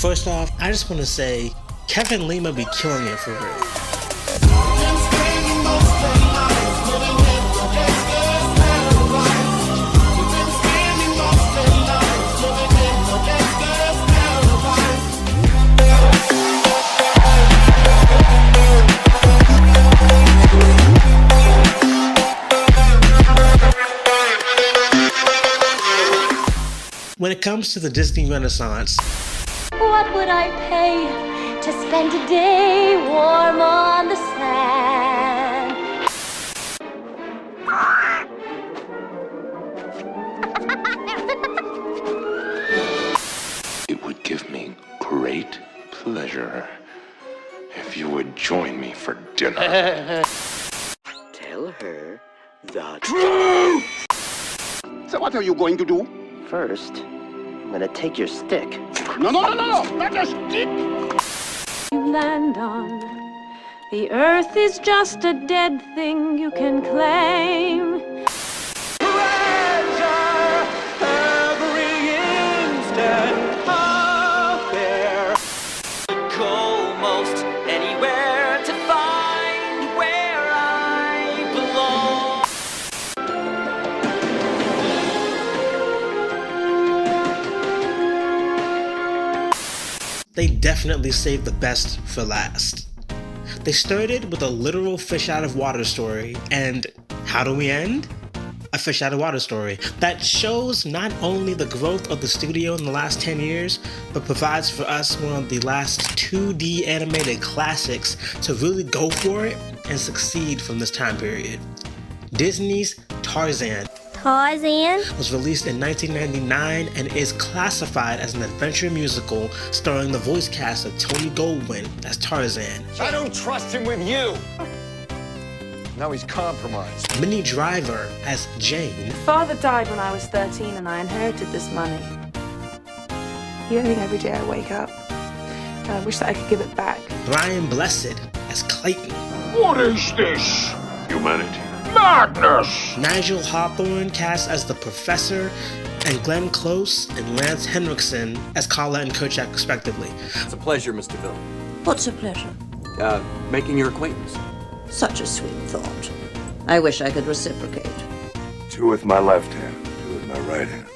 First off, I just want to say, Kevin Lima be killing it for real. When it comes to the Disney Renaissance, what would I pay to spend a day warm on the sand? It would give me great pleasure if you would join me for dinner. Tell her the Truth! So what are you going to do? First, I'm gonna take your stick. No, not a stick! You land on. The earth is just a dead thing you can claim. Treasure every instant out there. Go most anywhere to find where I belong. they definitely saved the best for last. They started with a literal fish out of water story, and how do we end? A fish out of water story that shows not only the growth of the studio in the last 10 years, but provides for us one of the last 2D animated classics to really go for it and succeed from this time period. Disney's Tarzan was released in 1999 and is classified as an adventure musical starring the voice cast of Tony Goldwyn as Tarzan. I don't trust him with you. Now he's compromised. Minnie Driver as Jane. Father died when I was 13 and I inherited this money. You don't think every day I wake up and I wish that I could give it back. Brian Blessed as Clayton. What is this? Humanity. Madness! Nigel Hawthorne cast as the Professor, and Glenn Close and Lance Henriksen as Kala and Kerchak respectively. It's a pleasure, Mr. Bill. What's a pleasure? Making your acquaintance. Such a sweet thought. I wish I could reciprocate. Two with my left hand, two with my right hand.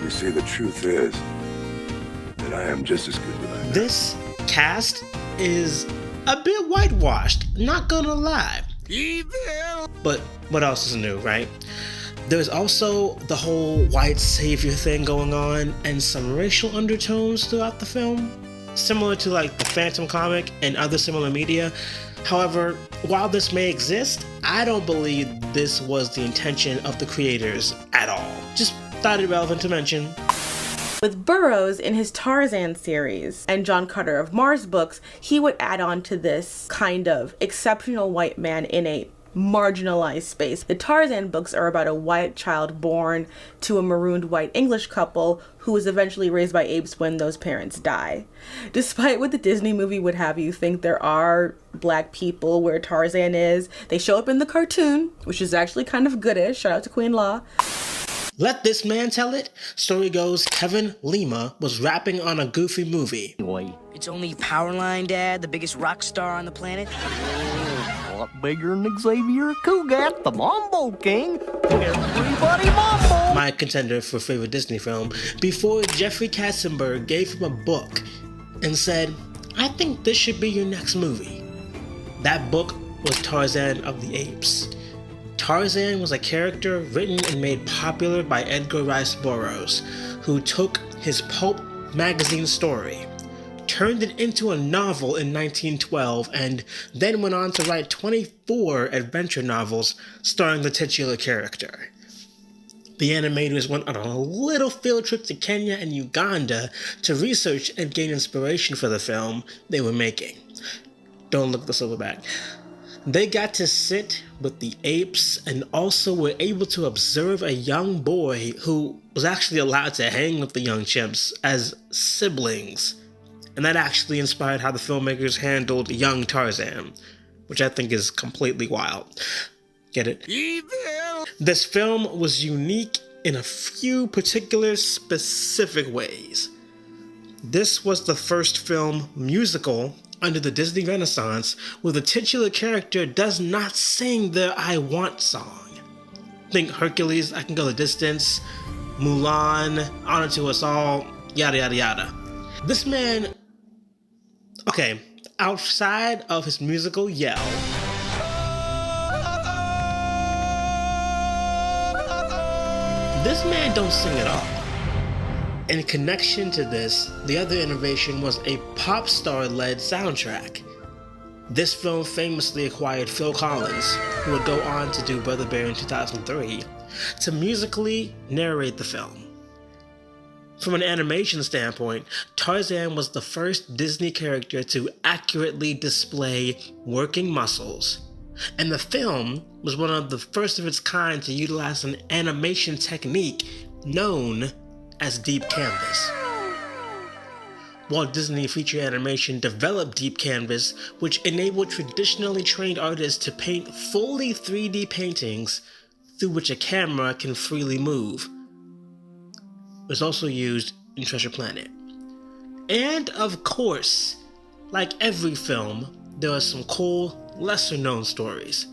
You see, the truth is that I am just as good with my This cast is a bit whitewashed, not gonna lie. Evil! But what else is new, right? There's also the whole white savior thing going on and some racial undertones throughout the film, similar to like the Phantom comic and other similar media. However, while this may exist, I don't believe this was the intention of the creators at all. Just thought it relevant to mention. With Burroughs in his Tarzan series and John Carter of Mars books, he would add on to this kind of exceptional white man in a marginalized space. The Tarzan books are about a white child born to a marooned white English couple who is eventually raised by apes when those parents die. Despite what the Disney movie would have you think there are black people where Tarzan is, they show up in the cartoon, which is actually kind of goodish. Shout out to Queen Law. Let this man tell it. Story goes, Kevin Lima was rapping on a Goofy movie. It's only Powerline, Dad, the biggest rock star on the planet. A lot bigger than Xavier Cugat, the Mambo King. Everybody Mambo! My contender for favorite Disney film, before Jeffrey Katzenberg gave him a book and said, I think this should be your next movie. That book was Tarzan of the Apes. Tarzan was a character written and made popular by Edgar Rice Burroughs, who took his pulp magazine story, turned it into a novel in 1912, and then went on to write 24 adventure novels starring the titular character. The animators went on a little field trip to Kenya and Uganda to research and gain inspiration for the film they were making. Don't look this over back. They got to sit with the apes and also were able to observe a young boy who was actually allowed to hang with the young chimps as siblings. And that actually inspired how the filmmakers handled young Tarzan, which I think is completely wild. Get it? Evil! This film was unique in a few particular specific ways. This was the first film musical under the Disney Renaissance where the titular character does not sing the I Want song. Think Hercules, I Can Go the Distance, Mulan, Honor to Us All, yada yada yada. This man, okay, outside of his musical yell, this man don't sing at all. In connection to this, the other innovation was a pop star-led soundtrack. This film famously acquired Phil Collins, who would go on to do Brother Bear in 2003, to musically narrate the film. From an animation standpoint, Tarzan was the first Disney character to accurately display working muscles, and the film was one of the first of its kind to utilize an animation technique known as deep canvas. Walt Disney Feature Animation developed deep canvas, which enabled traditionally trained artists to paint fully 3D paintings through which a camera can freely move. It was also used in Treasure Planet. And of course, like every film, there are some cool, lesser known stories.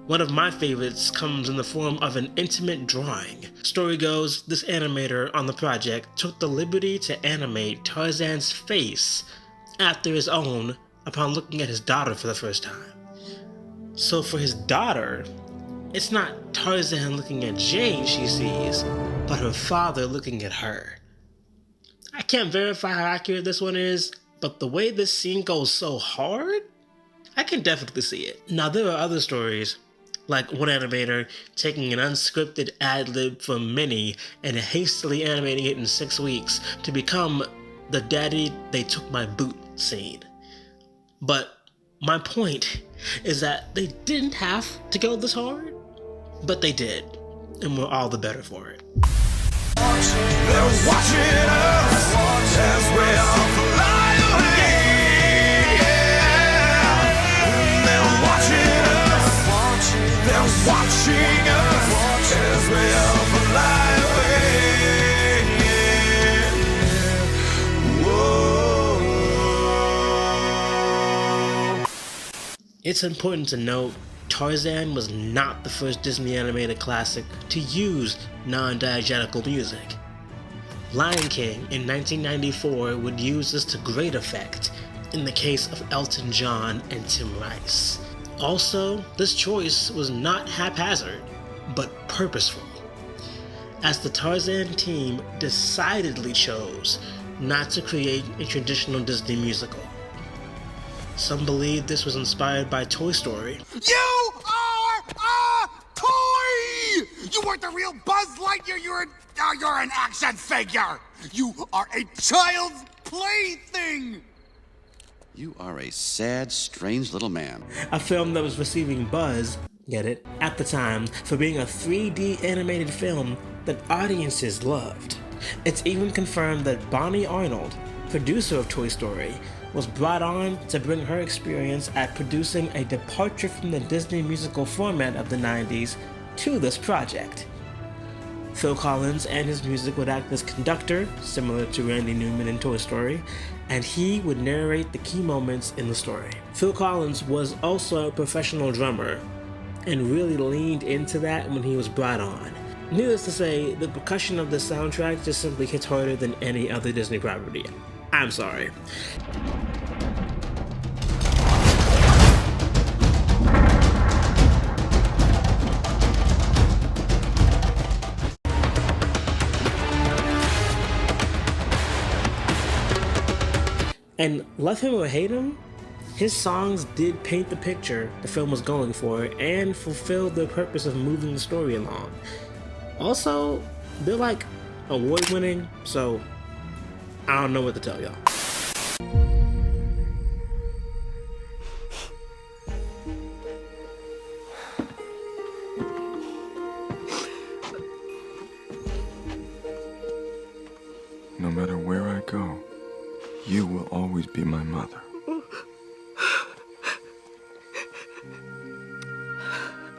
One of my favorites comes in the form of an intimate drawing. Story goes, this animator on the project took the liberty to animate Tarzan's face after his own upon looking at his daughter for the first time. So for his daughter, it's not Tarzan looking at Jane she sees, but her father looking at her. I can't verify how accurate this one is, but the way this scene goes so hard, I can definitely see it. Now there are other stories, like one animator taking an unscripted ad-lib from Minnie and hastily animating it in 6 weeks to become the "Daddy, they took my boot" scene. But my point is that they didn't have to go this hard, but they did, and we're all the better for it. They're watching us as we all fly away. They're watching us. They're watching us as we all fly away. Whoa. It's important to note Tarzan was not the first Disney animated classic to use non-diegetical music. Lion King in 1994 would use this to great effect in the case of Elton John and Tim Rice. Also, this choice was not haphazard, but purposeful, as the Tarzan team decidedly chose not to create a traditional Disney musical. Some believe this was inspired by Toy Story. You are a toy! You weren't the real Buzz Lightyear, you're an action figure! You are a child's plaything! You are a sad, strange little man. A film that was receiving buzz, get it, at the time for being a 3D animated film that audiences loved. It's even confirmed that Bonnie Arnold, producer of Toy Story, was brought on to bring her experience at producing a departure from the Disney musical format of the 90s to this project. Phil Collins and his music would act as conductor, similar to Randy Newman in Toy Story, and he would narrate the key moments in the story. Phil Collins was also a professional drummer and really leaned into that when he was brought on. Needless to say, the percussion of the soundtrack just simply hits harder than any other Disney property. I'm sorry. And love him or hate him, his songs did paint the picture the film was going for and fulfilled the purpose of moving the story along. Also, they're like award-winning, so I don't know what to tell y'all. No matter where I go, you will always be my mother.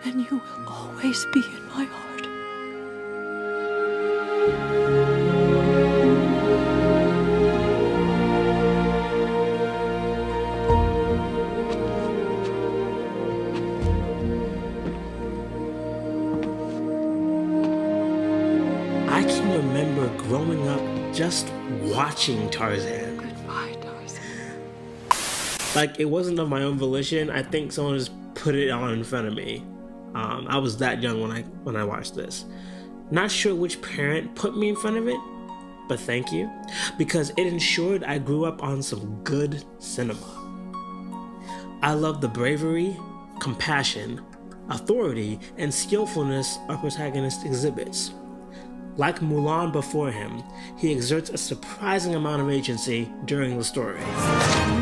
And you will always be in my heart. I can remember growing up just watching Tarzan. Goodbye, Tarzan. Like, it wasn't of my own volition. I think someone just put it on in front of me. I was that young when I watched this. Not sure which parent put me in front of it, but thank you, because it ensured I grew up on some good cinema. I love the bravery, compassion, authority, and skillfulness our protagonist exhibits. Like Mulan before him, he exerts a surprising amount of agency during the story.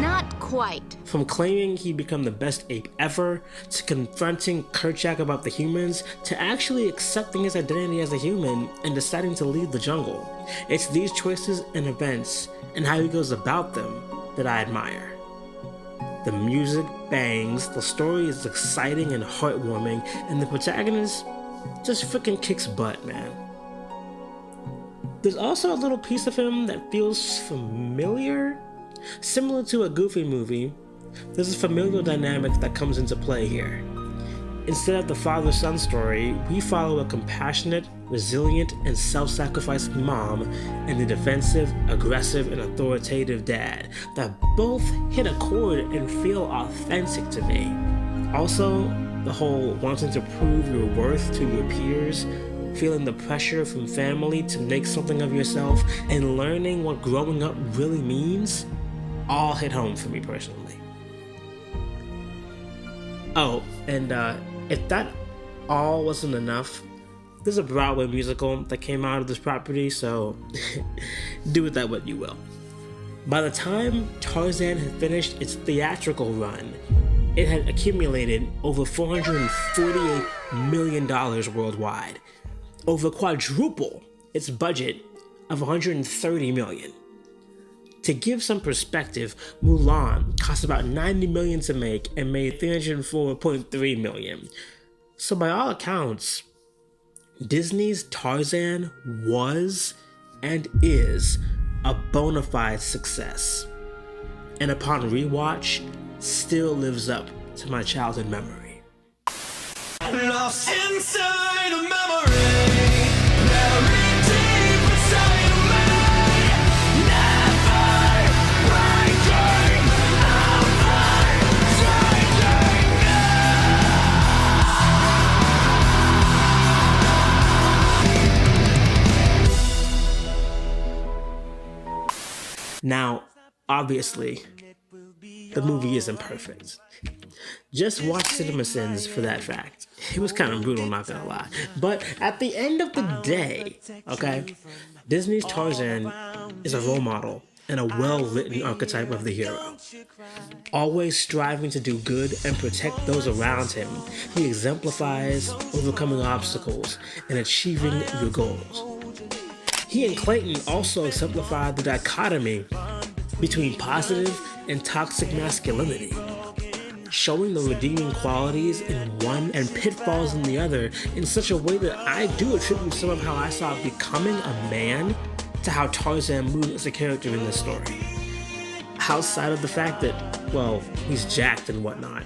Not quite. From claiming he'd become the best ape ever, to confronting Kerchak about the humans, to actually accepting his identity as a human and deciding to leave the jungle. It's these choices and events, and how he goes about them, that I admire. The music bangs, the story is exciting and heartwarming, and the protagonist just freaking kicks butt, man. There's also a little piece of him that feels familiar. Similar to a Goofy movie, there's a familial dynamic that comes into play here. Instead of the father-son story, we follow a compassionate, resilient, and self-sacrificing mom and a defensive, aggressive, and authoritative dad that both hit a chord and feel authentic to me. Also, the whole wanting to prove your worth to your peers, feeling the pressure from family to make something of yourself, and learning what growing up really means, all hit home for me personally. Oh, and if that all wasn't enough, there's a Broadway musical that came out of this property, so do with that what you will. By the time Tarzan had finished its theatrical run, it had accumulated over $448 million worldwide, over quadruple its budget of $130 million. To give some perspective, Mulan cost about $90 million to make and made $304.3 million. So by all accounts, Disney's Tarzan was and is a bona fide success, and upon rewatch, still lives up to my childhood memory. Lost inside a memory, buried deep inside of me, never breaking, Now, obviously, the movie isn't perfect. Just watch CinemaSins for that fact. It was kind of brutal, not gonna lie. But at the end of the day, okay, Disney's Tarzan is a role model and a well-written archetype of the hero. Always striving to do good and protect those around him, he exemplifies overcoming obstacles and achieving your goals. He and Clayton also exemplified the dichotomy between positive and toxic masculinity, showing the redeeming qualities in one and pitfalls in the other in such a way that I do attribute some of how I saw becoming a man to how Tarzan moved as a character in this story. Outside of the fact that, well, he's jacked and whatnot,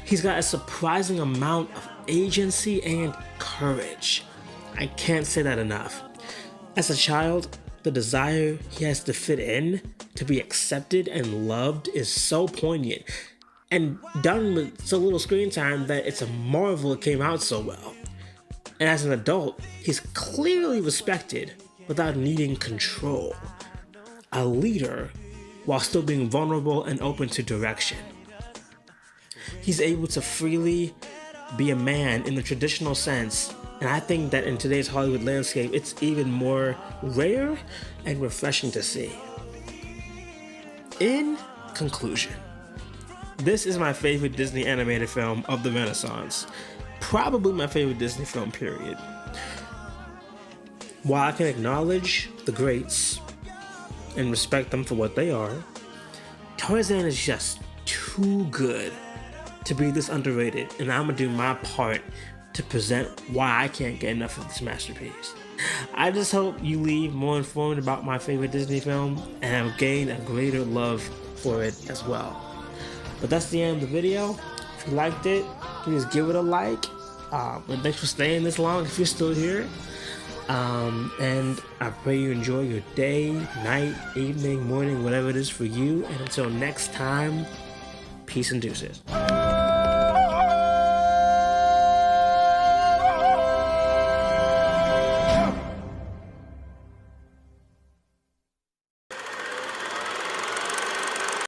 he's got a surprising amount of agency and courage. I can't say that enough. As a child, the desire he has to fit in, to be accepted and loved is so poignant and done with so little screen time that it's a marvel it came out so well. And as an adult, he's clearly respected without needing control. A leader while still being vulnerable and open to direction. He's able to freely be a man in the traditional sense, and I think that in today's Hollywood landscape, it's even more rare and refreshing to see. In conclusion, this is my favorite Disney animated film of the Renaissance. Probably my favorite Disney film, period. While I can acknowledge the greats and respect them for what they are, Tarzan is just too good to be this underrated, and I'm gonna do my part to present why I can't get enough of this masterpiece. I just hope you leave more informed about my favorite Disney film and have gained a greater love for it as well. But that's the end of the video. If you liked it, please give it a like. And thanks for staying this long if you're still here. And I pray you enjoy your day, night, evening, morning, whatever it is for you. And until next time, peace and deuces.